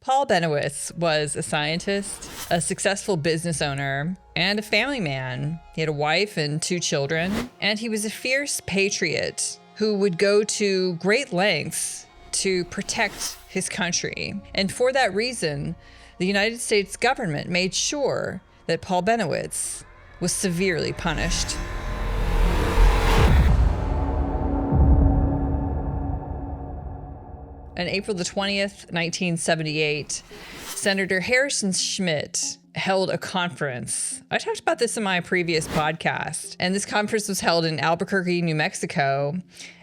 Paul Bennewitz was a scientist, a successful business owner, and a family man. He had a wife and 2 children, and he was a fierce patriot who would go to great lengths to protect his country. And for that reason, the United States government made sure that Paul Bennewitz was severely punished. On April the 20th, 1978, Senator Harrison Schmitt held a conference. I talked about this in my previous podcast, and this conference was held in Albuquerque, New Mexico,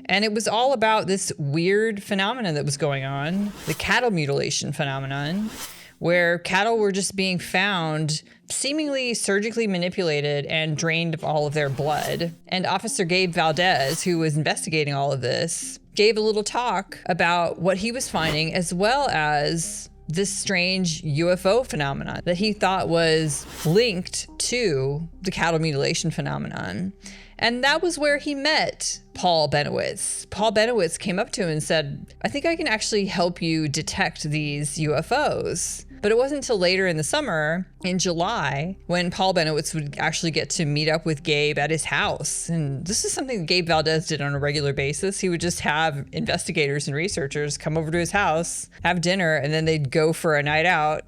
and it was all about this weird phenomenon that was going on, the cattle mutilation phenomenon, where cattle were just being found seemingly surgically manipulated and drained of all of their blood. And Officer Gabe Valdez, who was investigating all of this, gave a little talk about what he was finding, as well as this strange UFO phenomenon that he thought was linked to the cattle mutilation phenomenon. And that was where he met Paul Bennewitz. Paul Bennewitz came up to him and said, "I think I can actually help you detect these UFOs." But it wasn't until later in the summer, in July, when Paul Bennewitz would actually get to meet up with Gabe at his house. And this is something that Gabe Valdez did on a regular basis. He would just have investigators and researchers come over to his house, have dinner, and then they'd go for a night out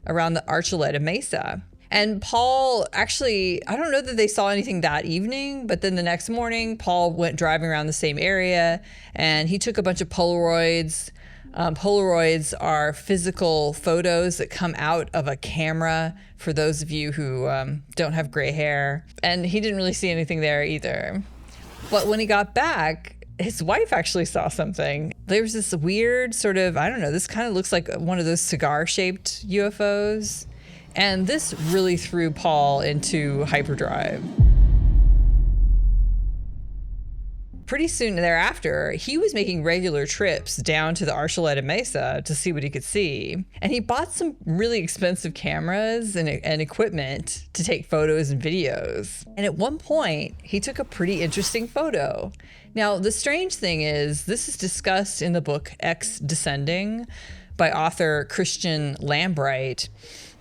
around the Archuleta Mesa. And Paul actually, I don't know that they saw anything that evening, but then the next morning, Paul went driving around the same area and he took a bunch of Polaroids. Polaroids are physical photos that come out of a camera, for those of you who don't have gray hair. And he didn't really see anything there either. But when he got back, his wife actually saw something. There was this weird sort of, I don't know, this kind of looks like one of those cigar-shaped UFOs. And this really threw Paul into hyperdrive. Pretty soon thereafter, he was making regular trips down to the Archuleta Mesa to see what he could see. And he bought some really expensive cameras and equipment to take photos and videos. And at one point, he took a pretty interesting photo. Now, the strange thing is, this is discussed in the book X Descending by author Christian Lambright.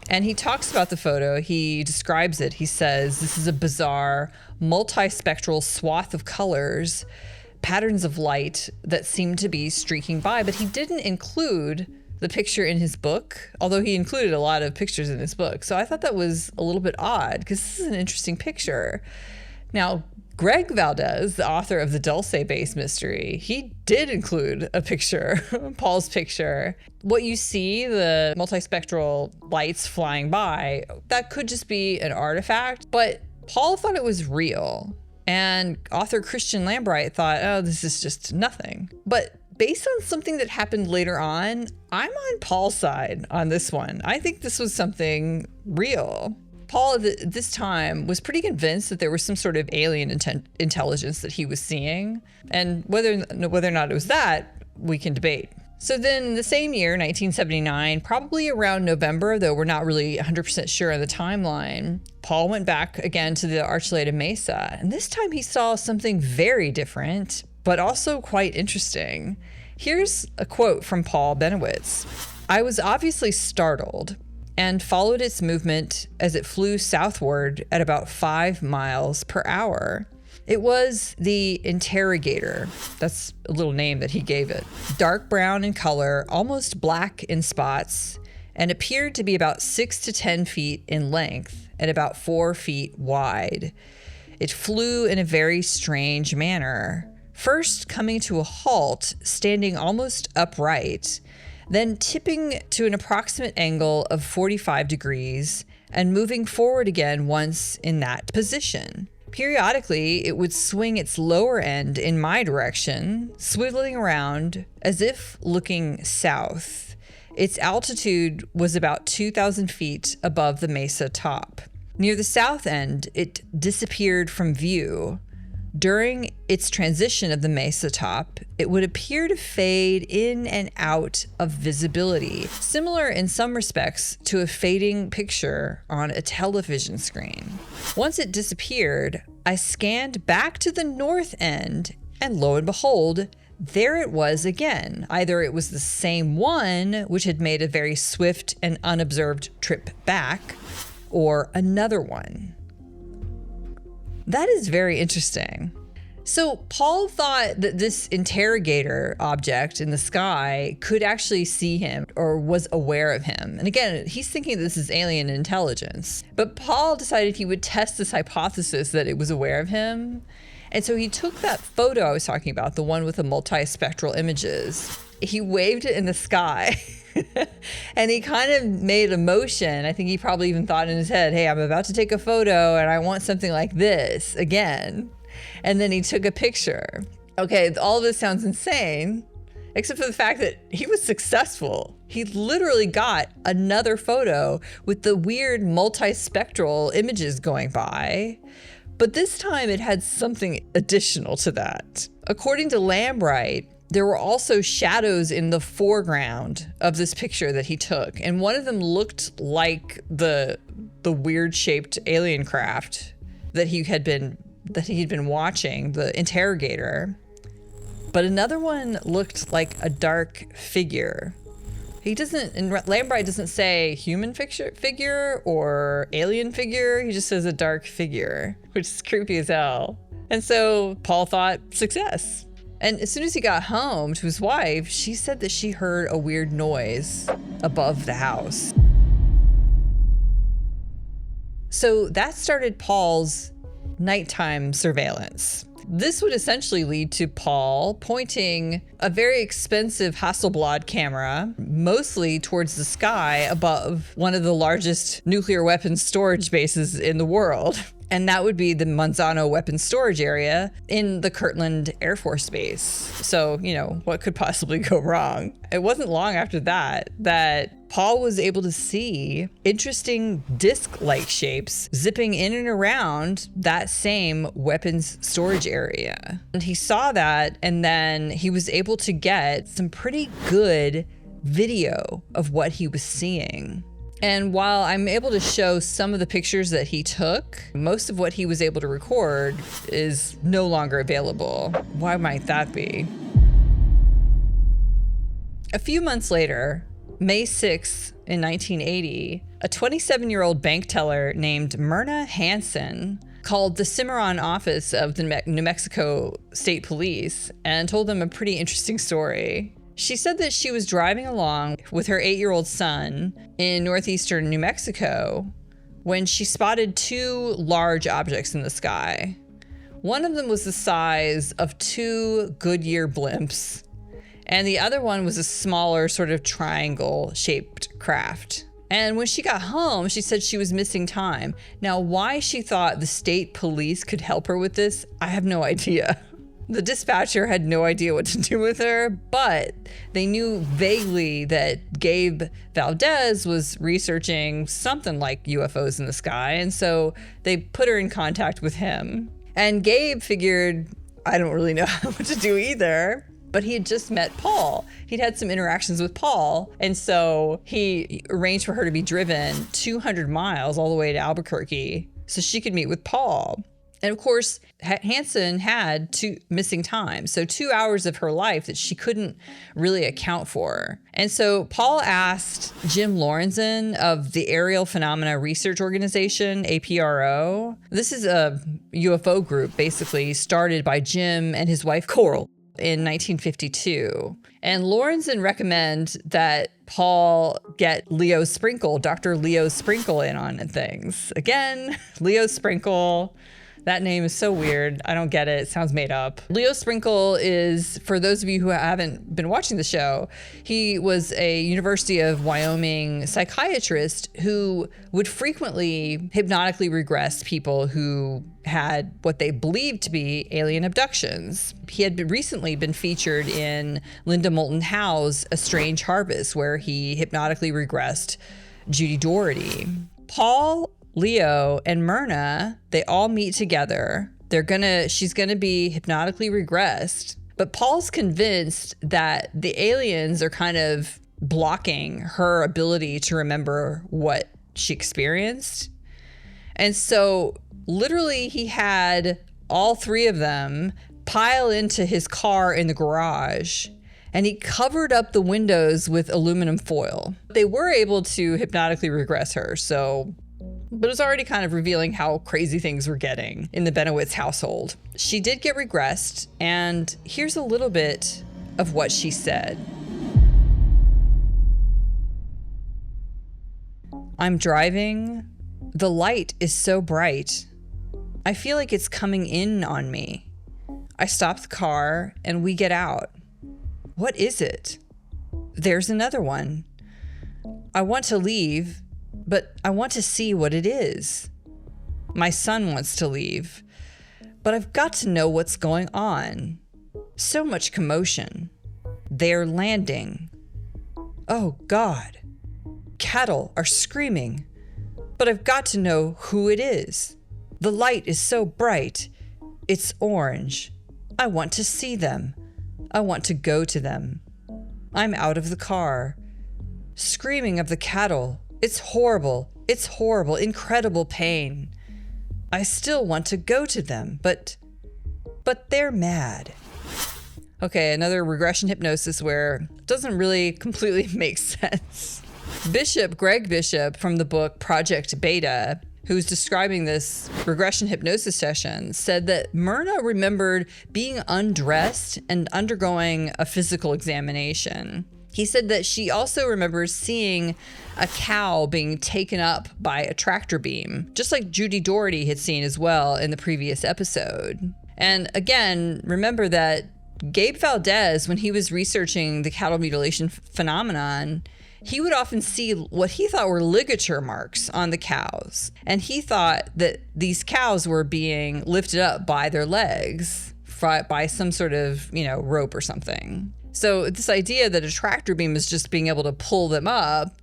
And he talks about the photo. He describes it. He says, "This is a bizarre, multispectral swath of colors, patterns of light that seem to be streaking by." But he didn't include the picture in his book, although he included a lot of pictures in his book. So I thought that was a little bit odd, because this is an interesting picture. Now, Greg Valdez, the author of the Dulce Base mystery, he did include a picture, Paul's picture. What you see, the multispectral lights flying by, that could just be an artifact, but Paul thought it was real. And author Christian Lambright thought, oh, this is just nothing. But based on something that happened later on, I'm on Paul's side on this one. I think this was something real. Paul, at this time, was pretty convinced that there was some sort of alien intelligence that he was seeing. And whether or not it was that, we can debate. So then the same year, 1979, probably around November, though we're not really 100% sure on the timeline, Paul went back again to the Archuleta Mesa. And this time he saw something very different, but also quite interesting. Here's a quote from Paul Bennewitz. "I was obviously startled and followed its movement as it flew southward at about 5 miles per hour. It was the Interrogator." That's a little name that he gave it. "Dark brown in color, almost black in spots, and appeared to be about 6 to 10 feet in length and about 4 feet wide. It flew in a very strange manner, first coming to a halt, standing almost upright, then tipping to an approximate angle of 45 degrees and moving forward again once in that position. Periodically, it would swing its lower end in my direction, swiveling around as if looking south. Its altitude was about 2,000 feet above the mesa top. Near the south end, it disappeared from view. During its transition of the mesa top, it would appear to fade in and out of visibility, similar in some respects to a fading picture on a television screen. Once it disappeared, I scanned back to the north end, and lo and behold, there it was again. Either it was the same one, which had made a very swift and unobserved trip back, or another one. That is very interesting. So Paul thought that this interrogator object in the sky could actually see him or was aware of him. And again, he's thinking this is alien intelligence. But Paul decided he would test this hypothesis that it was aware of him. And so he took that photo I was talking about, the one with the multispectral images. He waved it in the sky. And he kind of made a motion. I think he probably even thought in his head, hey, I'm about to take a photo and I want something like this again. And then he took a picture. Okay, all of this sounds insane, except for the fact that he was successful. He literally got another photo with the weird multispectral images going by. But this time it had something additional to that. According to Lambright, there were also shadows in the foreground of this picture that he took. And one of them looked like the weird shaped alien craft that he had been watching, the Interrogator. But another one looked like a dark figure. Lambright doesn't say human figure or alien figure. He just says a dark figure, which is creepy as hell. And so Paul thought, success. And as soon as he got home to his wife, she said that she heard a weird noise above the house. So that started Paul's nighttime surveillance. This would essentially lead to Paul pointing a very expensive Hasselblad camera, mostly towards the sky above one of the largest nuclear weapons storage bases in the world. And that would be the Manzano weapons storage area in the Kirtland Air Force Base. So, what could possibly go wrong? It wasn't long after that Paul was able to see interesting disc-like shapes zipping in and around that same weapons storage area. And he saw that, and then he was able to get some pretty good video of what he was seeing. And while I'm able to show some of the pictures that he took, most of what he was able to record is no longer available. Why might that be? A few months later, May 6th in 1980, a 27-year-old bank teller named Myrna Hansen called the Cimarron office of the New Mexico State Police and told them a pretty interesting story. She said that she was driving along with her 8-year-old son in northeastern New Mexico when she spotted two large objects in the sky. One of them was the size of 2 Goodyear blimps, and the other one was a smaller sort of triangle-shaped craft. And when she got home, she said she was missing time. Now, why she thought the state police could help her with this, I have no idea. The dispatcher had no idea what to do with her, but they knew vaguely that Gabe Valdez was researching something like UFOs in the sky, and so they put her in contact with him. And Gabe figured, I don't really know what to do either, but he had just met Paul. He'd had some interactions with Paul, and so he arranged for her to be driven 200 miles all the way to Albuquerque so she could meet with Paul. And of course, Hansen had 2 missing time, so 2 hours of her life that she couldn't really account for. And so Paul asked Jim Lorenzen of the Aerial Phenomena Research Organization, APRO. This is a UFO group basically started by Jim and his wife Coral in 1952. And Lorenzen recommended that Paul get Leo Sprinkle, Dr. Leo Sprinkle in on things. Again, Leo Sprinkle. That name is so weird. I don't get it. It sounds made up. Leo Sprinkle is, for those of you who haven't been watching the show, he was a University of Wyoming psychiatrist who would frequently hypnotically regress people who had what they believed to be alien abductions. He had recently been featured in Linda Moulton Howe's A Strange Harvest, where he hypnotically regressed Judy Doherty. Paul, Leo, and Myrna, they all meet together. She's gonna be hypnotically regressed, but Paul's convinced that the aliens are kind of blocking her ability to remember what she experienced. And so literally he had all 3 of them pile into his car in the garage, and he covered up the windows with aluminum foil. They were able to hypnotically regress her, but it was already kind of revealing how crazy things were getting in the Bennewitz household. She did get regressed, and here's a little bit of what she said. I'm driving. The light is so bright. I feel like it's coming in on me. I stop the car and we get out. What is it? There's another one. I want to leave, but I want to see what it is. My son wants to leave, but I've got to know what's going on. So much commotion. They're landing. Oh God. Cattle are screaming, but I've got to know who it is. The light is so bright. It's orange. I want to see them. I want to go to them. I'm out of the car. Screaming of the cattle. It's horrible. It's horrible. Incredible pain. I still want to go to them, but they're mad. Okay, another regression hypnosis where it doesn't really completely make sense. Greg Bishop from the book Project Beta, who's describing this regression hypnosis session, said that Myrna remembered being undressed and undergoing a physical examination. He said that she also remembers seeing a cow being taken up by a tractor beam, just like Judy Doherty had seen as well in the previous episode. And again, remember that Gabe Valdez, when he was researching the cattle mutilation phenomenon, he would often see what he thought were ligature marks on the cows. And he thought that these cows were being lifted up by their legs by some sort of, rope or something. So this idea that a tractor beam is just being able to pull them up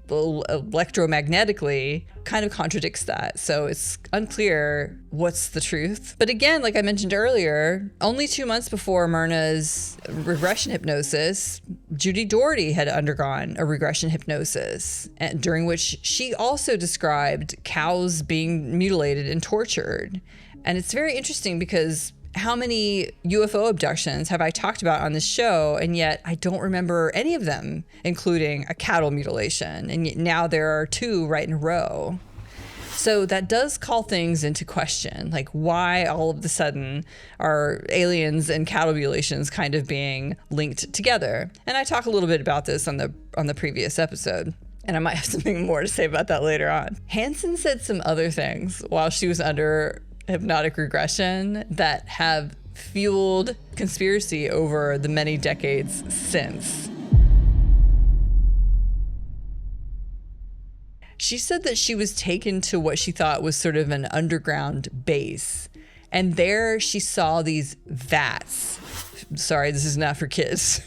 electromagnetically kind of contradicts that. So it's unclear what's the truth. But again, like I mentioned earlier, only 2 months before Myrna's regression hypnosis, Judy Doherty had undergone a regression hypnosis, during which she also described cows being mutilated and tortured. And it's very interesting because how many UFO abductions have I talked about on this show, and yet I don't remember any of them, including a cattle mutilation, and yet now there are 2 right in a row. So that does call things into question, like why all of a sudden are aliens and cattle mutilations kind of being linked together? And I talk a little bit about this on the previous episode, and I might have something more to say about that later on. Hansen said some other things while she was under hypnotic regression that have fueled conspiracy over the many decades since. She said that she was taken to what she thought was sort of an underground base, and there she saw these vats. Sorry, this is not for kids.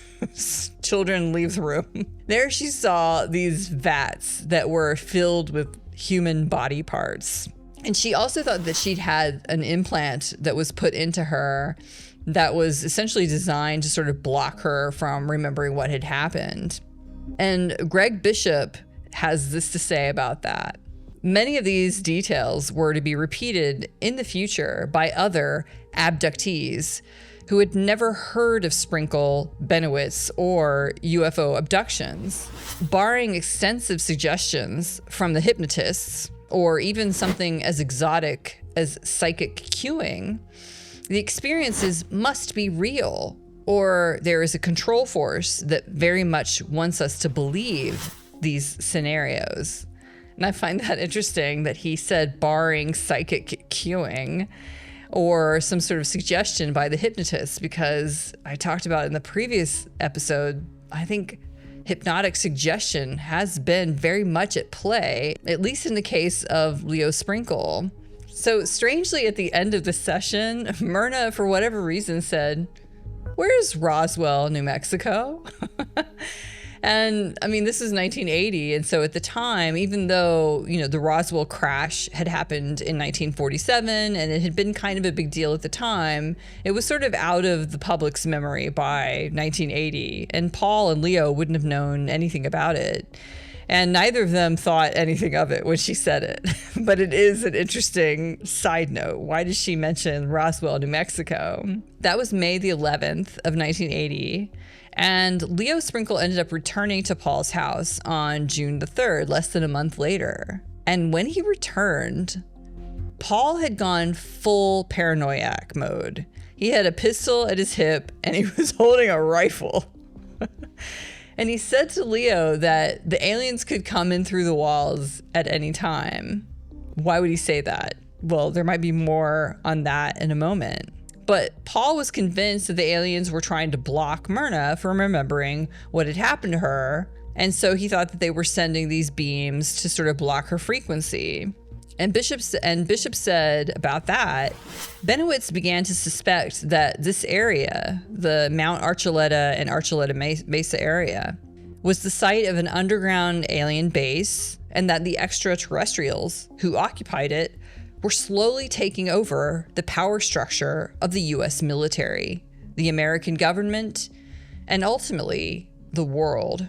Children, leave the room. There she saw these vats that were filled with human body parts. And she also thought that she'd had an implant that was put into her that was essentially designed to sort of block her from remembering what had happened. And Greg Bishop has this to say about that. Many of these details were to be repeated in the future by other abductees who had never heard of Sprinkle, Bennewitz, or UFO abductions. Barring extensive suggestions from the hypnotists, or even something as exotic as psychic cueing, the experiences must be real, or there is a control force that very much wants us to believe these scenarios. And I find that interesting that he said barring psychic cueing or some sort of suggestion by the hypnotist, because I talked about in the previous episode, I think hypnotic suggestion has been very much at play, at least in the case of Leo Sprinkle. So strangely, at the end of the session, Myrna, for whatever reason, said, "Where's Roswell, New Mexico?" And I mean, this is 1980. And so at the time, even though, the Roswell crash had happened in 1947 and it had been kind of a big deal at the time, it was sort of out of the public's memory by 1980. And Paul and Leo wouldn't have known anything about it. And neither of them thought anything of it when she said it. But it is an interesting side note. Why did she mention Roswell, New Mexico? That was May the 11th of 1980. And Leo Sprinkle ended up returning to Paul's house on June the 3rd, less than a month later. And when he returned, Paul had gone full paranoiac mode. He had a pistol at his hip and he was holding a rifle. And he said to Leo that the aliens could come in through the walls at any time. Why would he say that? Well, there might be more on that in a moment. But Paul was convinced that the aliens were trying to block Myrna from remembering what had happened to her. And so he thought that they were sending these beams to sort of block her frequency. And Bishop said about that, Bennewitz began to suspect that this area, the Mount Archuleta and Archuleta Mesa area, was the site of an underground alien base, and that the extraterrestrials who occupied it were slowly taking over the power structure of the US military, the American government, and ultimately the world.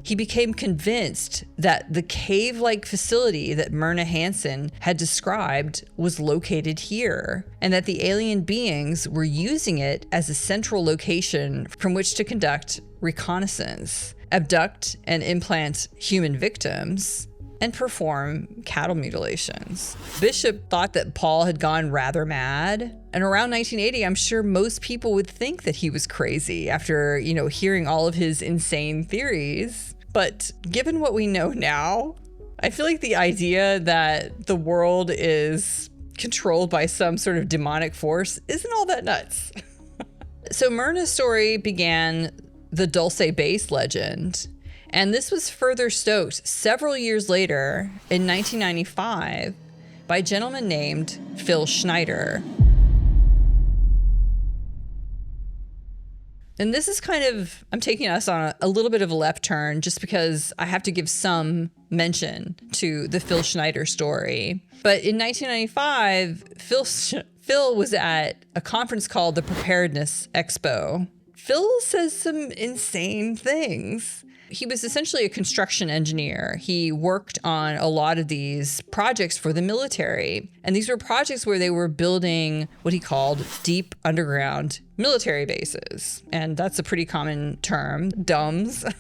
He became convinced that the cave-like facility that Myrna Hansen had described was located here, and that the alien beings were using it as a central location from which to conduct reconnaissance, abduct and implant human victims, and perform cattle mutilations. Bishop thought that Paul had gone rather mad. And around 1980, I'm sure most people would think that he was crazy after, hearing all of his insane theories. But given what we know now, I feel like the idea that the world is controlled by some sort of demonic force isn't all that nuts. So Myrna's story began the Dulce Base legend. And this was further stoked several years later in 1995 by a gentleman named Phil Schneider. And this is I'm taking us on a little bit of a left turn just because I have to give some mention to the Phil Schneider story. But in 1995, Phil was at a conference called the Preparedness Expo. Phil says some insane things. He was essentially a construction engineer. He worked on a lot of these projects for the military. And these were projects where they were building what he called deep underground military bases. And that's a pretty common term, DUMBs.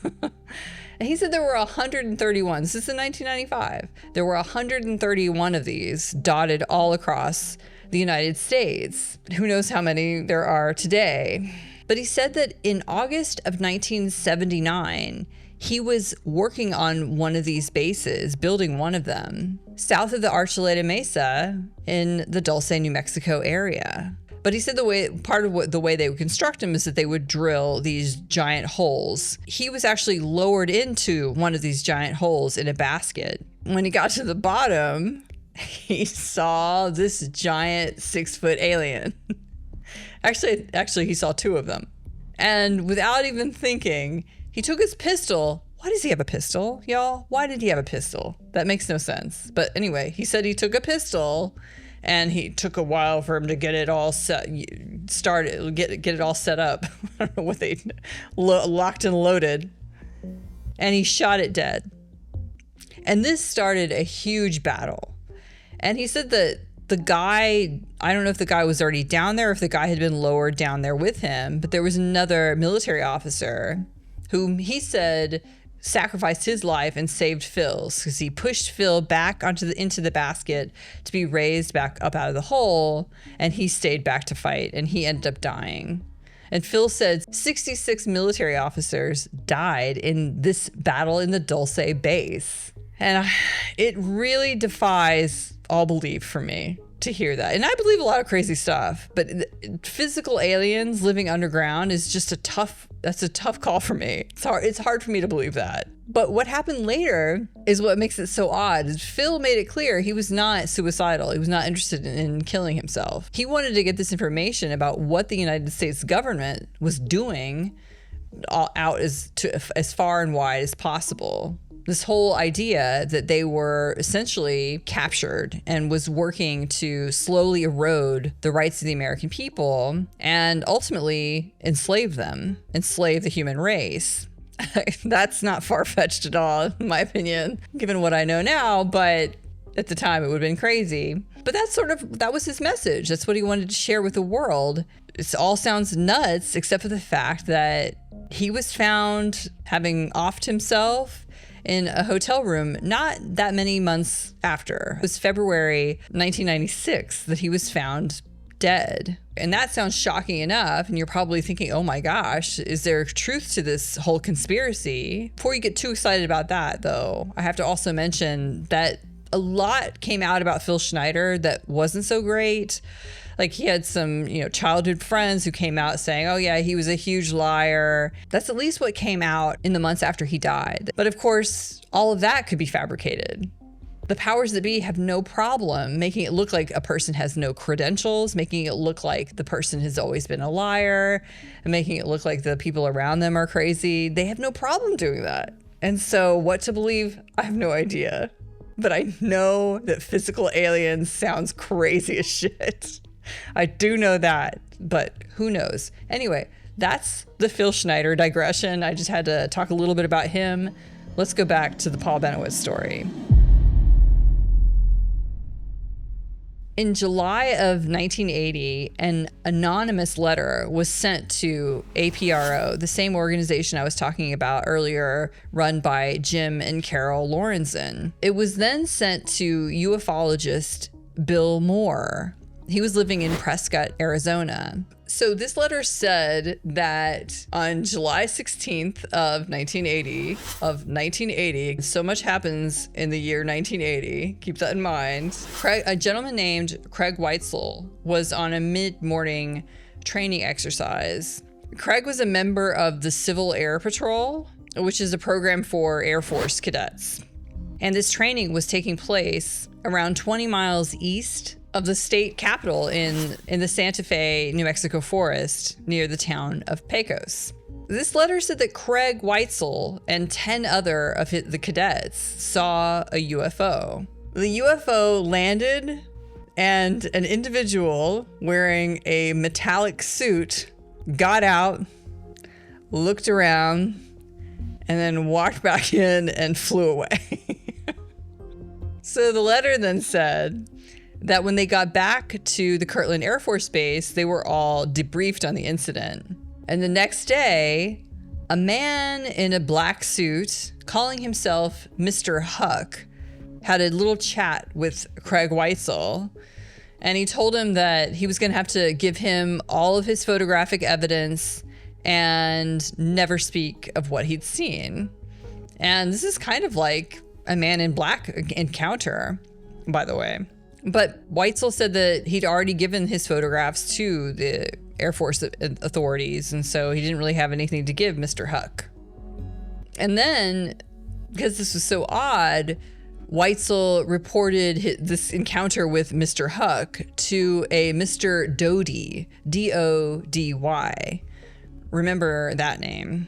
And he said there were 131. This is in 1995. There were 131 of these dotted all across the United States. Who knows how many there are today. But he said that in August of 1979, he was working on one of these bases, building one of them, south of the Archuleta Mesa in the Dulce, New Mexico area. But he said the way they would construct them is that they would drill these giant holes. He was actually lowered into one of these giant holes in a basket. When he got to the bottom, he saw this giant 6-foot alien. Actually, he saw two of them. And without even thinking, he took his pistol. Why does he have a pistol, y'all? Why did he have a pistol? That makes no sense. But anyway, he said he took a pistol, and he took a while for him to get it all get it all set up. I don't know what they locked and loaded. And he shot it dead. And this started a huge battle. And he said that the guy, I don't know if the guy was already down there, or if the guy had been lowered down there with him, but there was another military officer whom he said sacrificed his life and saved Phil's, because he pushed Phil back into the basket to be raised back up out of the hole, and he stayed back to fight, and he ended up dying. And Phil said 66 military officers died in this battle in the Dulce Base. And it really defies all belief for me to hear that. And I believe a lot of crazy stuff, but physical aliens living underground is just that's a tough call for me. It's hard for me to believe that. But what happened later is what makes it so odd. Phil made it clear he was not suicidal. He was not interested in killing himself. He wanted to get this information about what the United States government was doing out as far and wide as possible. This whole idea that they were essentially captured and was working to slowly erode the rights of the American people and ultimately enslave the human race. That's not far-fetched at all, in my opinion, given what I know now, but at the time it would have been crazy. But that was his message. That's what he wanted to share with the world. It all sounds nuts, except for the fact that he was found having offed himself in a hotel room not that many months after. It was February 1996 that he was found dead. And that sounds shocking enough, and you're probably thinking, oh my gosh, is there truth to this whole conspiracy? Before you get too excited about that, though, I have to also mention that a lot came out about Phil Schneider that wasn't so great. Like, he had some, childhood friends who came out saying, oh yeah, he was a huge liar. That's at least what came out in the months after he died. But of course, all of that could be fabricated. The powers that be have no problem making it look like a person has no credentials, making it look like the person has always been a liar, and making it look like the people around them are crazy. They have no problem doing that. And so what to believe, I have no idea. But I know that physical aliens sounds crazy as shit. I do know that, but who knows? Anyway, that's the Phil Schneider digression. I just had to talk a little bit about him. Let's go back to the Paul Bennewitz story. In July of 1980, an anonymous letter was sent to APRO, the same organization I was talking about earlier, run by Jim and Carol Lorenzen. It was then sent to ufologist Bill Moore. He was living in Prescott, Arizona. So this letter said that on July 16th of 1980, so much happens in the year 1980, keep that in mind. A gentleman named Craig Weitzel was on a mid-morning training exercise. Craig was a member of the Civil Air Patrol, which is a program for Air Force cadets. And this training was taking place around 20 miles east of the state capital in the Santa Fe, New Mexico forest near the town of Pecos. This letter said that Craig Weitzel and 10 other of the cadets saw a UFO. The UFO landed, and an individual wearing a metallic suit got out, looked around, and then walked back in and flew away. So the letter then said that when they got back to the Kirtland Air Force Base, they were all debriefed on the incident. And the next day, a man in a black suit, calling himself Mr. Huck, had a little chat with Craig Weitzel. And he told him that he was going to have to give him all of his photographic evidence and never speak of what he'd seen. And this is kind of like a Man in Black encounter, by the way. But Weitzel said that he'd already given his photographs to the Air Force authorities, and so he didn't really have anything to give Mr. Huck. And then, because this was so odd, Weitzel reported this encounter with Mr. Huck to a Mr. Doty, D-O-D-Y. Remember that name.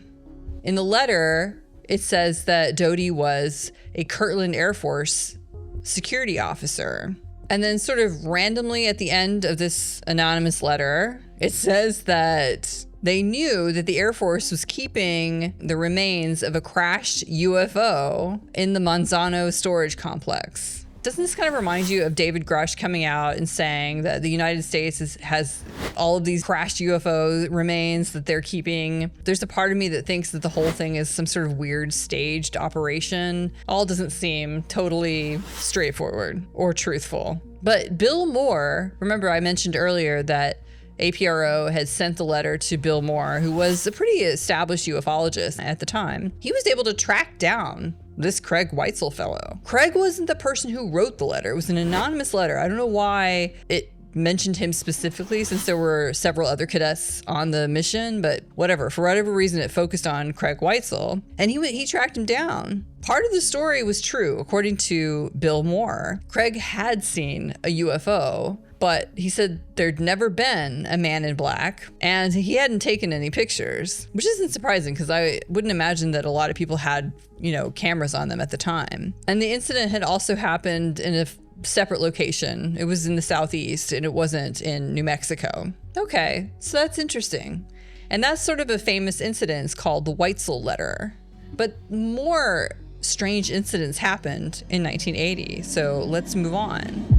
In the letter, it says that Doty was a Kirtland Air Force security officer. And then sort of randomly at the end of this anonymous letter, it says that they knew that the Air Force was keeping the remains of a crashed UFO in the Manzano storage complex. Doesn't this kind of remind you of David Grush coming out and saying that the United States has all of these crashed UFO remains that they're keeping? There's a part of me that thinks that the whole thing is some sort of weird staged operation. All doesn't seem totally straightforward or truthful. But Bill Moore, remember I mentioned earlier that APRO had sent the letter to Bill Moore, who was a pretty established ufologist at the time. He was able to track down this Craig Weitzel fellow. Craig wasn't the person who wrote the letter. It was an anonymous letter. I don't know why it mentioned him specifically, since there were several other cadets on the mission, but whatever. For whatever reason, it focused on Craig Weitzel, and he tracked him down. Part of the story was true, according to Bill Moore. Craig had seen a UFO, but he said there'd never been a man in black, and he hadn't taken any pictures, which isn't surprising because I wouldn't imagine that a lot of people had, cameras on them at the time. And the incident had also happened in a separate location. It was in the southeast and it wasn't in New Mexico. Okay, so that's interesting. And that's sort of a famous incident. It's called the Weitzel Letter. But more strange incidents happened in 1980. So let's move on.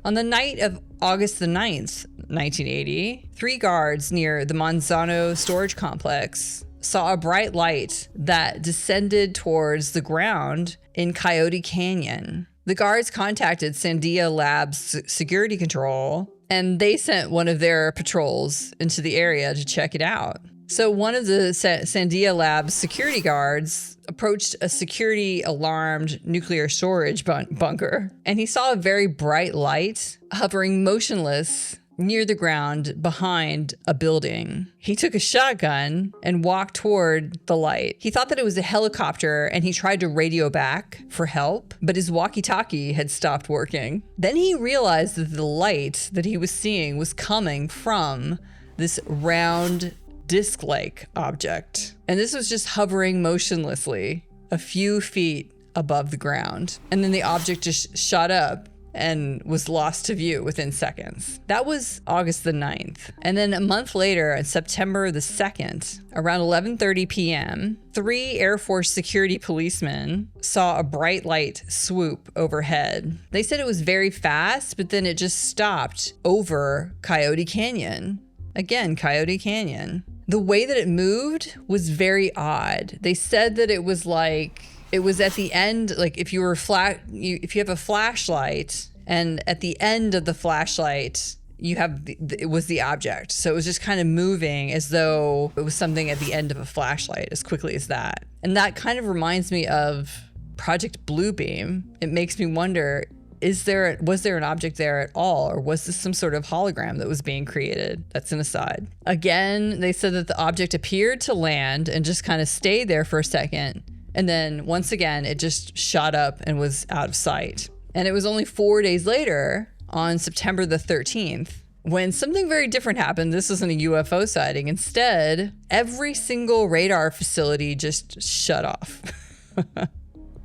On the night of August the 9th, 1980, 3 guards near the Manzano storage complex saw a bright light that descended towards the ground in Coyote Canyon. The guards contacted Sandia Labs security control, and they sent one of their patrols into the area to check it out. So one of the Sandia Labs security guards approached a security alarmed nuclear storage bunker, and he saw a very bright light hovering motionless near the ground behind a building. He took a shotgun and walked toward the light. He thought that it was a helicopter, and he tried to radio back for help, but his walkie-talkie had stopped working. Then he realized that the light that he was seeing was coming from this round disc-like object. And this was just hovering motionlessly a few feet above the ground. And then the object just shot up and was lost to view within seconds. That was August the 9th. And then a month later, on September the 2nd, around 11:30 p.m., 3 Air Force security policemen saw a bright light swoop overhead. They said it was very fast, but then it just stopped over Coyote Canyon. Again, Coyote Canyon. The way that it moved was very odd. They said that it was like, it was at the end, like if you have a flashlight, and at the end of the flashlight, it was the object. So it was just kind of moving as though it was something at the end of a flashlight as quickly as that. And that kind of reminds me of Project Bluebeam. It makes me wonder, was there an object there at all, or was this some sort of hologram that was being created? That's an aside. Again, they said that the object appeared to land and just kind of stayed there for a second. And then once again, it just shot up and was out of sight. And it was only 4 days later, on September the 13th, when something very different happened. This wasn't a UFO sighting. Instead, every single radar facility just shut off.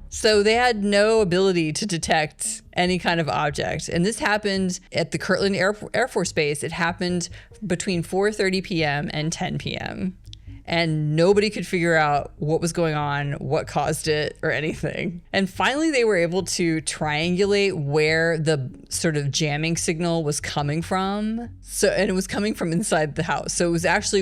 So they had no ability to detect any kind of object. And this happened at the Kirtland Air Force Base. It happened between 4:30 p.m. and 10 p.m. And nobody could figure out what was going on, what caused it, or anything. And finally, they were able to triangulate where the sort of jamming signal was coming from. And it was coming from inside the house. So it was actually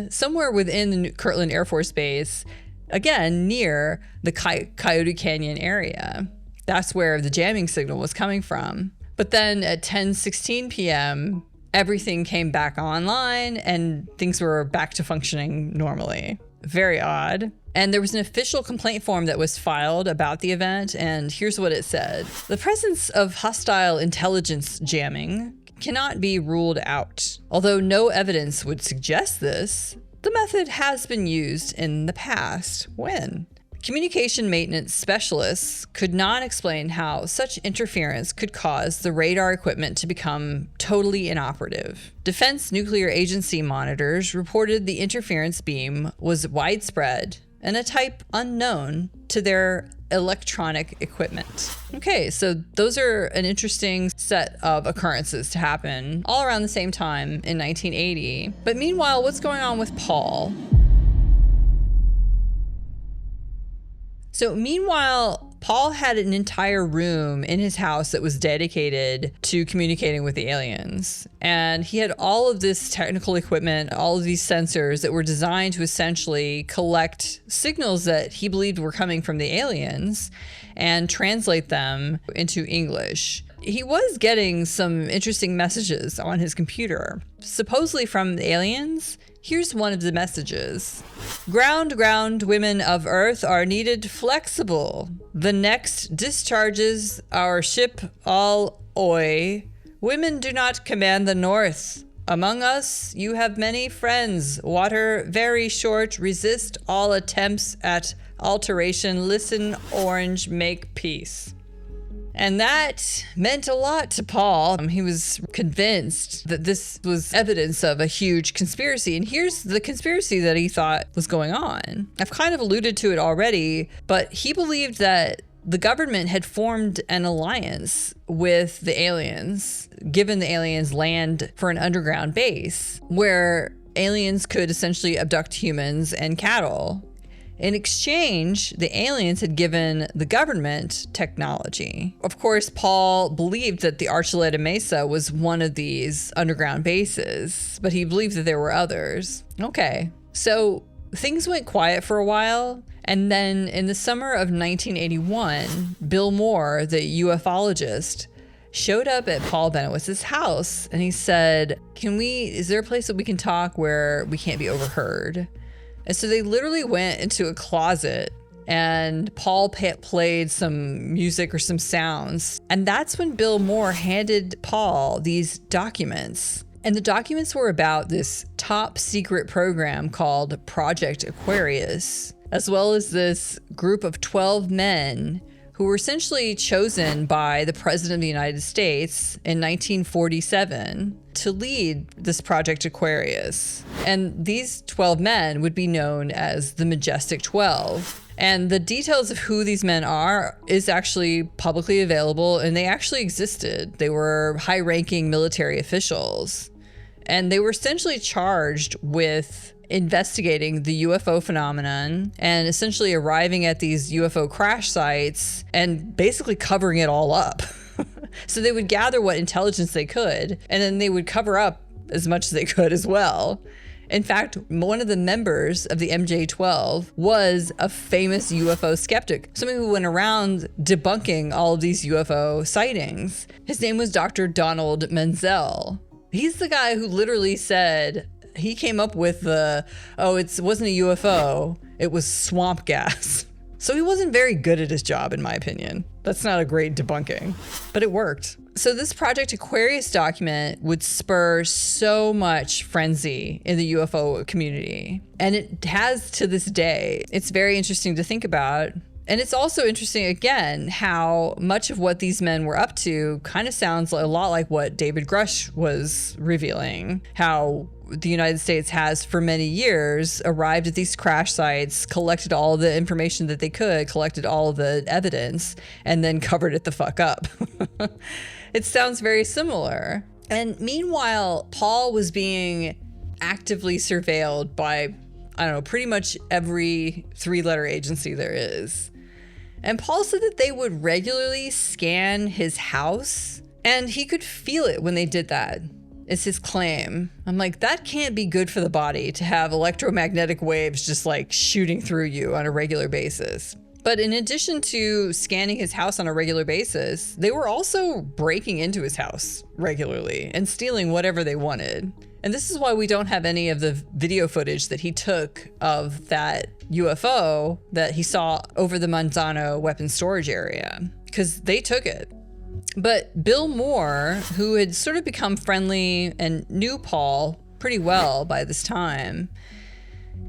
somewhere within the Kirtland Air Force Base, again, near the Coyote Canyon area. That's where the jamming signal was coming from. But then at 10:16 p.m., everything came back online and things were back to functioning normally. Very odd. And there was an official complaint form that was filed about the event, and here's what it said. The presence of hostile intelligence jamming cannot be ruled out. Although no evidence would suggest this, the method has been used in the past. When? Communication maintenance specialists could not explain how such interference could cause the radar equipment to become totally inoperative. Defense Nuclear Agency monitors reported the interference beam was widespread and a type unknown to their electronic equipment. Okay, so those are an interesting set of occurrences to happen all around the same time in 1980. But meanwhile, what's going on with Paul? So meanwhile, Paul had an entire room in his house that was dedicated to communicating with the aliens. And he had all of this technical equipment, all of these sensors that were designed to essentially collect signals that he believed were coming from the aliens and translate them into English. He was getting some interesting messages on his computer, supposedly from the aliens. Here's one of the messages. Ground, women of Earth are needed flexible. The next discharges our ship all oi. Women do not command the North. Among us, you have many friends. Water very short. Resist all attempts at alteration. Listen, Orange, make peace. And that meant a lot to Paul. He was convinced that this was evidence of a huge conspiracy. And here's the conspiracy that he thought was going on. I've kind of alluded to it already, but he believed that the government had formed an alliance with the aliens, given the aliens land for an underground base where aliens could essentially abduct humans and cattle. In exchange, the aliens had given the government technology. Of course, Paul believed that the Archuleta Mesa was one of these underground bases, but he believed that there were others. Okay, so things went quiet for a while, and then in the summer of 1981, Bill Moore, the ufologist, showed up at Paul Bennewitz's house, and he said, is there a place that we can talk where we can't be overheard? And so they literally went into a closet, and Paul played some music or some sounds. And that's when Bill Moore handed Paul these documents. And the documents were about this top secret program called Project Aquarius, as well as this group of 12 men who were essentially chosen by the President of the United States in 1947 to lead this Project Aquarius. And these 12 men would be known as the Majestic 12. And the details of who these men are is actually publicly available, and they actually existed. They were high-ranking military officials. And they were essentially charged with investigating the UFO phenomenon and essentially arriving at these UFO crash sites and basically covering it all up. So they would gather what intelligence they could, and then they would cover up as much as they could as well. In fact, one of the members of the MJ-12 was a famous UFO skeptic, somebody who went around debunking all of these UFO sightings. His name was Dr. Donald Menzel. He's the guy who literally said, he came up with it wasn't a UFO, it was swamp gas. So he wasn't very good at his job, in my opinion. That's not a great debunking, but it worked. So this Project Aquarius document would spur so much frenzy in the UFO community. And it has to this day. It's very interesting to think about. And it's also interesting, again, how much of what these men were up to kind of sounds a lot like what David Grush was revealing, how the United States has for many years arrived at these crash sites, collected all the information that they could, collected all of the evidence, and then covered it the fuck up. It sounds very similar. And meanwhile, Paul was being actively surveilled by, I don't know, pretty much every three-letter agency there is. And Paul said that they would regularly scan his house, and he could feel it when they did that. It's his claim. I'm like, that can't be good for the body to have electromagnetic waves just like shooting through you on a regular basis. But in addition to scanning his house on a regular basis, they were also breaking into his house regularly and stealing whatever they wanted. And this is why we don't have any of the video footage that he took of that UFO that he saw over the Manzano weapons storage area, because they took it. But Bill Moore, who had sort of become friendly and knew Paul pretty well by this time,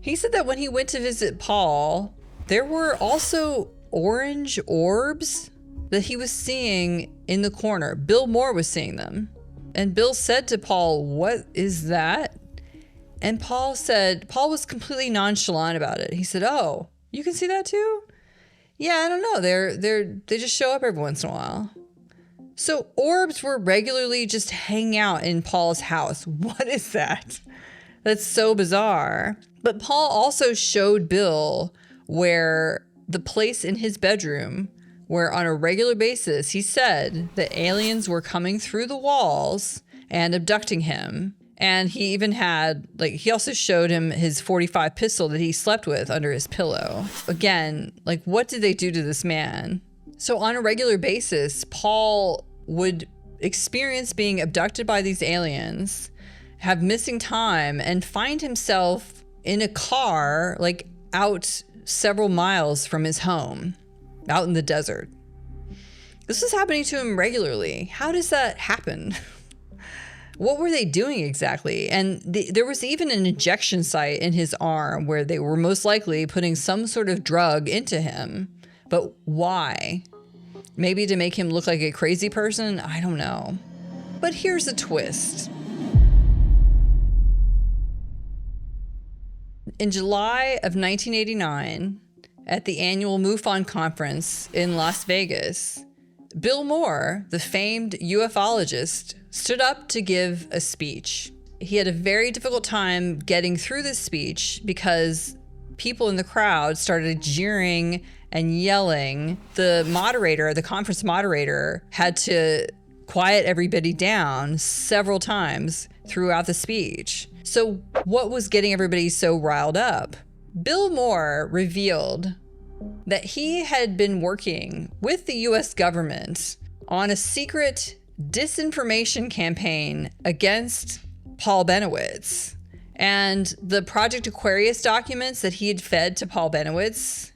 he said that when he went to visit Paul, there were also orange orbs that he was seeing in the corner. Bill Moore was seeing them. And Bill said to Paul, "What is that?" And Paul was completely nonchalant about it. He said, "Oh, you can see that too?" "Yeah, I don't know. They just show up every once in a while." So orbs were regularly just hanging out in Paul's house. What is that? That's so bizarre. But Paul also showed Bill where the place in his bedroom where on a regular basis he said that aliens were coming through the walls and abducting him. And he even had, he also showed him his .45 pistol that he slept with under his pillow. Again, what did they do to this man? So on a regular basis, Paul would experience being abducted by these aliens, have missing time, and find himself in a car, out several miles from his home, out in the desert. This was happening to him regularly. How does that happen? What were they doing exactly? And there was even an injection site in his arm where they were most likely putting some sort of drug into him. But why? Maybe to make him look like a crazy person? I don't know. But here's a twist. In July of 1989, at the annual MUFON conference in Las Vegas, Bill Moore, the famed ufologist, stood up to give a speech. He had a very difficult time getting through this speech because people in the crowd started jeering and yelling. The moderator, the conference moderator, had to quiet everybody down several times throughout the speech. So what was getting everybody so riled up? Bill Moore revealed that he had been working with the US government on a secret disinformation campaign against Paul Bennewitz. And the Project Aquarius documents that he had fed to Paul Bennewitz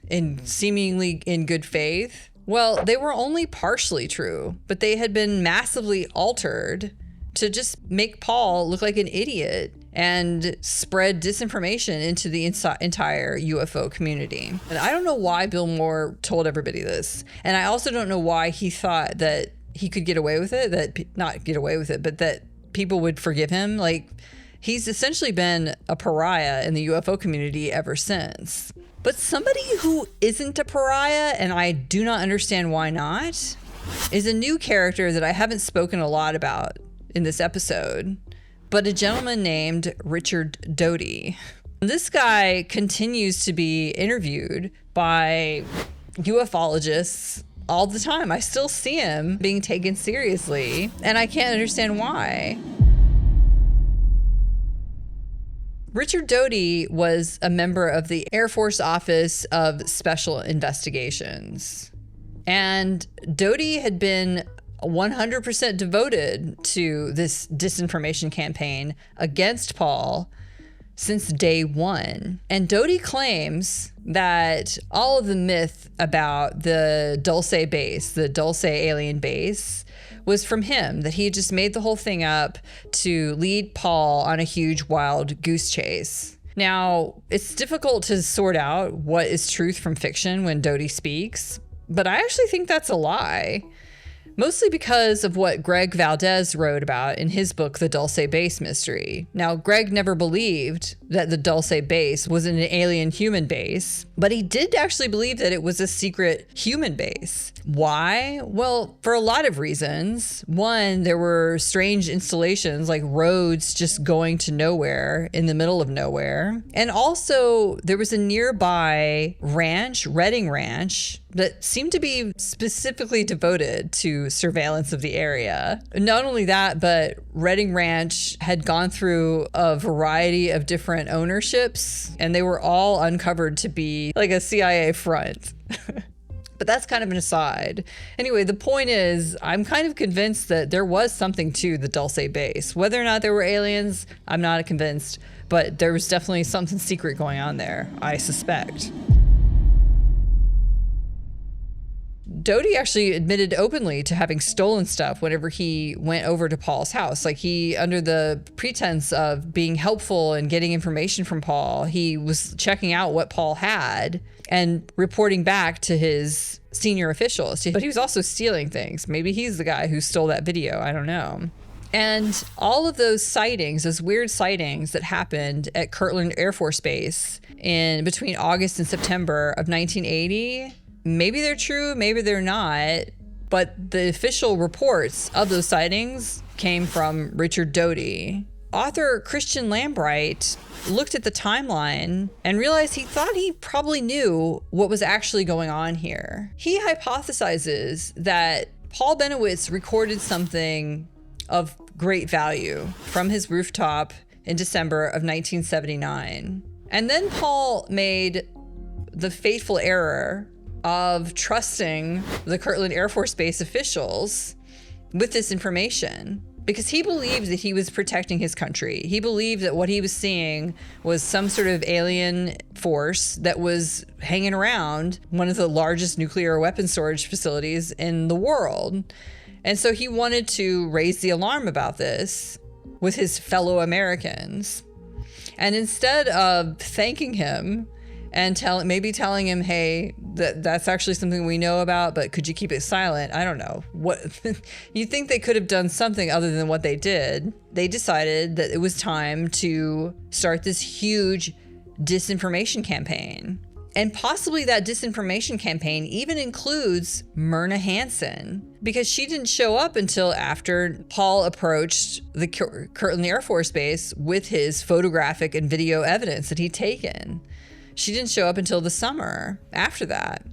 seemingly in good faith, well, they were only partially true, but they had been massively altered to just make Paul look like an idiot and spread disinformation into the entire UFO community. And I don't know why Bill Moore told everybody this. And I also don't know why he thought that he could get away with it, not get away with it, but that people would forgive him. Like, he's essentially been a pariah in the UFO community ever since. But somebody who isn't a pariah, and I do not understand why not, is a new character that I haven't spoken a lot about in this episode, but a gentleman named Richard Doty. This guy continues to be interviewed by ufologists all the time. I still see him being taken seriously, and I can't understand why. Richard Doty was a member of the Air Force Office of Special Investigations. And Doty had been 100% devoted to this disinformation campaign against Paul since day one. And Doty claims that all of the myth about the Dulce Base, the Dulce alien base, was from him, that he just made the whole thing up to lead Paul on a huge wild goose chase. Now, it's difficult to sort out what is truth from fiction when Doty speaks, but I actually think that's a lie. Mostly because of what Greg Valdez wrote about in his book, The Dulce Base Mystery. Now, Greg never believed that the Dulce Base was an alien human base, but he did actually believe that it was a secret human base. Why? Well, for a lot of reasons. One, there were strange installations like roads just going to nowhere in the middle of nowhere. And also, there was a nearby ranch, Redding Ranch, that seemed to be specifically devoted to surveillance of the area. Not only that, but Redding Ranch had gone through a variety of different ownerships, and they were all uncovered to be like a CIA front. But that's kind of an aside. Anyway, the point is, I'm kind of convinced that there was something to the Dulce Base. Whether or not there were aliens, I'm not convinced, but there was definitely something secret going on there, I suspect. Doty actually admitted openly to having stolen stuff whenever he went over to Paul's house. Like, he, under the pretense of being helpful and getting information from Paul, he was checking out what Paul had and reporting back to his senior officials. But he was also stealing things. Maybe he's the guy who stole that video. I don't know. And all of those sightings, those weird sightings that happened at Kirtland Air Force Base in between August and September of 1980, maybe they're true, maybe they're not, but the official reports of those sightings came from Richard Doty. Author Christian Lambright looked at the timeline and realized he thought he probably knew what was actually going on here. He hypothesizes that Paul Bennewitz recorded something of great value from his rooftop in December of 1979. And then Paul made the fateful error of trusting the Kirtland Air Force Base officials with this information because he believed that he was protecting his country. He believed that what he was seeing was some sort of alien force that was hanging around one of the largest nuclear weapons storage facilities in the world. And so he wanted to raise the alarm about this with his fellow Americans. And instead of thanking him and maybe telling him, hey, that's actually something we know about, but could you keep it silent? I don't know. What you'd think they could have done something other than what they did. They decided that it was time to start this huge disinformation campaign. And possibly that disinformation campaign even includes Myrna Hansen, because she didn't show up until after Paul approached the Kirtland Air Force Base with his photographic and video evidence that he'd taken. She didn't show up until the summer after that.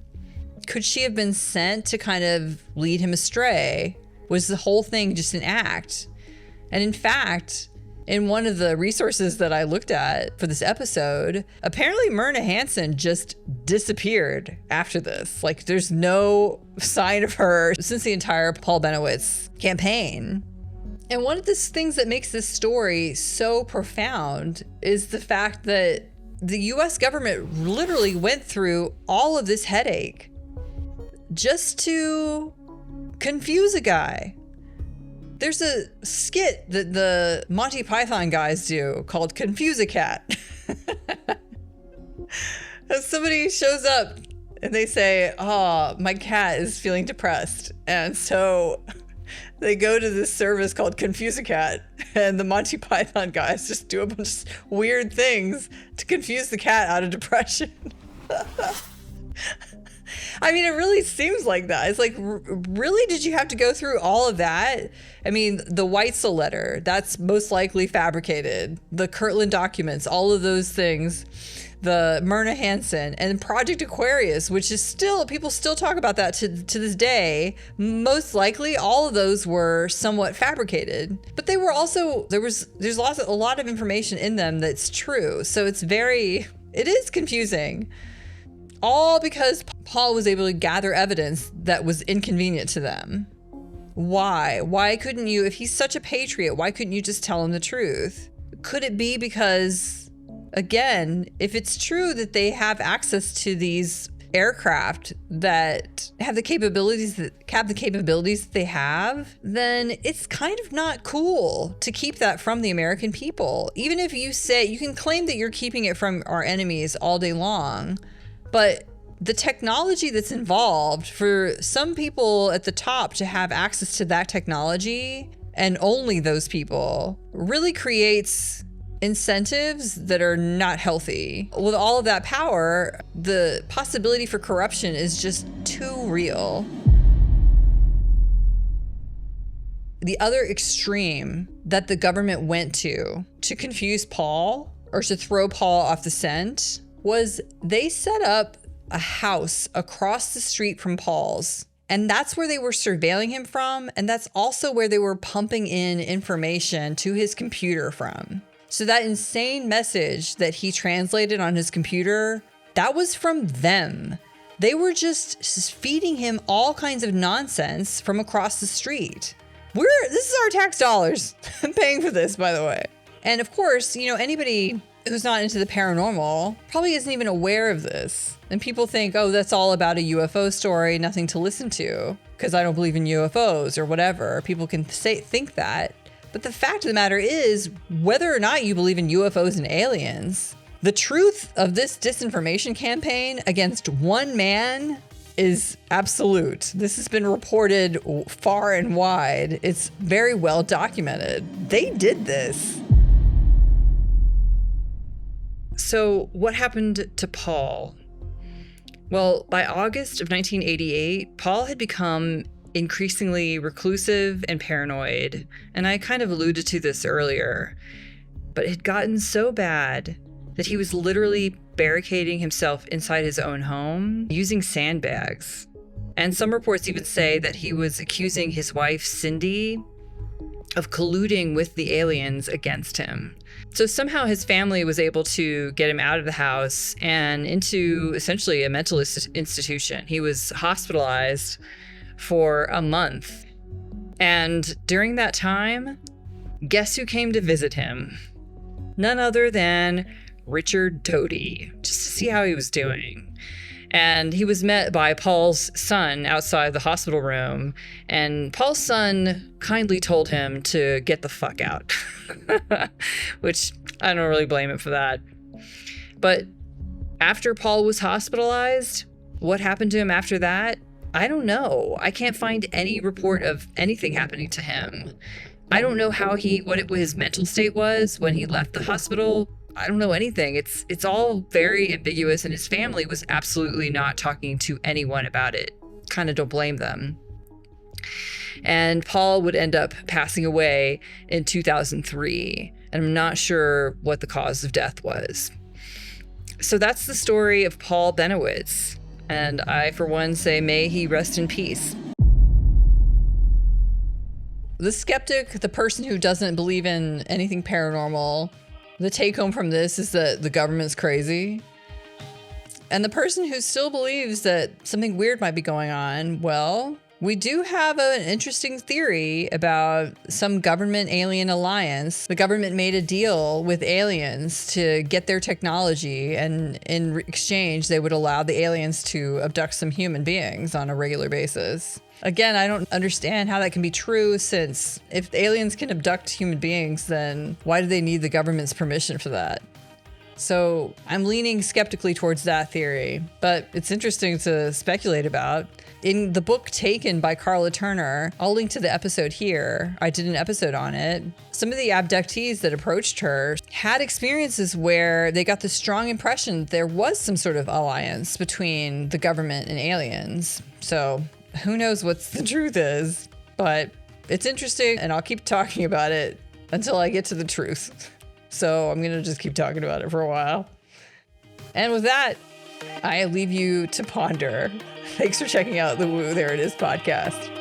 Could she have been sent to kind of lead him astray? Was the whole thing just an act? And in fact, in one of the resources that I looked at for this episode, apparently Myrna Hansen just disappeared after this. Like, there's no sign of her since the entire Paul Bennewitz campaign. And one of the things that makes this story so profound is the fact that the US government literally went through all of this headache just to confuse a guy. There's a skit that the Monty Python guys do called Confuse a Cat. Somebody shows up and they say, "Oh, my cat is feeling depressed." And so they go to this service called Confuse a Cat, and the Monty Python guys just do a bunch of weird things to confuse the cat out of depression. I mean, it really seems like that. It's like, really? Did you have to go through all of that? I mean, the Weitzel Letter, that's most likely fabricated. The Kirtland documents, all of those things. The Myrna Hansen and Project Aquarius, which is still, people still talk about that to this day. Most likely, all of those were somewhat fabricated. But they were also, there's a lot of information in them that's true. So it is confusing. All because Paul was able to gather evidence that was inconvenient to them. Why? Why couldn't you, if he's such a patriot, why couldn't you just tell him the truth? Could it be because, again, if it's true that they have access to these aircraft that have the capabilities that they have, then it's kind of not cool to keep that from the American people. Even if you say, you can claim that you're keeping it from our enemies all day long, but the technology that's involved for some people at the top to have access to that technology, and only those people, really creates incentives that are not healthy. With all of that power, the possibility for corruption is just too real. The other extreme that the government went to confuse Paul or to throw Paul off the scent was they set up a house across the street from Paul's. And that's where they were surveilling him from. And that's also where they were pumping in information to his computer from. So that insane message that he translated on his computer, that was from them. They were just feeding him all kinds of nonsense from across the street. This is our tax dollars paying for this, by the way. And of course, anybody who's not into the paranormal probably isn't even aware of this. And people think, oh, that's all about a UFO story, nothing to listen to, because I don't believe in UFOs or whatever. People can think that. But the fact of the matter is, whether or not you believe in UFOs and aliens, the truth of this disinformation campaign against one man is absolute. This has been reported far and wide. It's very well documented. They did this. So what happened to Paul? Well, by August of 1988, Paul had become increasingly reclusive and paranoid. And I kind of alluded to this earlier, but it had gotten so bad that he was literally barricading himself inside his own home using sandbags. And some reports even say that he was accusing his wife, Cindy, of colluding with the aliens against him. So somehow his family was able to get him out of the house and into essentially a mental institution. He was hospitalized for a month. And during that time, guess who came to visit him? None other than Richard Doty, just to see how he was doing. And he was met by Paul's son outside the hospital room, and Paul's son kindly told him to get the fuck out, which I don't really blame him for that. But after Paul was hospitalized, what happened to him after that? I don't know. I can't find any report of anything happening to him. I don't know what his mental state was when he left the hospital. I don't know anything. It's all very ambiguous, and his family was absolutely not talking to anyone about it. Kind of don't blame them. And Paul would end up passing away in 2003, and I'm not sure what the cause of death was. So that's the story of Paul Bennewitz, and I, for one, say may he rest in peace. The skeptic, the person who doesn't believe in anything paranormal, the take home from this is that the government's crazy. And the person who still believes that something weird might be going on, well, we do have an interesting theory about some government alien alliance. The government made a deal with aliens to get their technology, and in exchange, they would allow the aliens to abduct some human beings on a regular basis. Again, I don't understand how that can be true, since if aliens can abduct human beings, then why do they need the government's permission for that? So I'm leaning skeptically towards that theory, but it's interesting to speculate about. In the book Taken by Carla Turner, I'll link to the episode here. I did an episode on it. Some of the abductees that approached her had experiences where they got the strong impression that there was some sort of alliance between the government and aliens. So who knows what the truth is, but it's interesting, and I'll keep talking about it until I get to the truth. So I'm gonna just keep talking about it for a while. And with that, I leave you to ponder. Thanks for checking out the Woo There It Is podcast.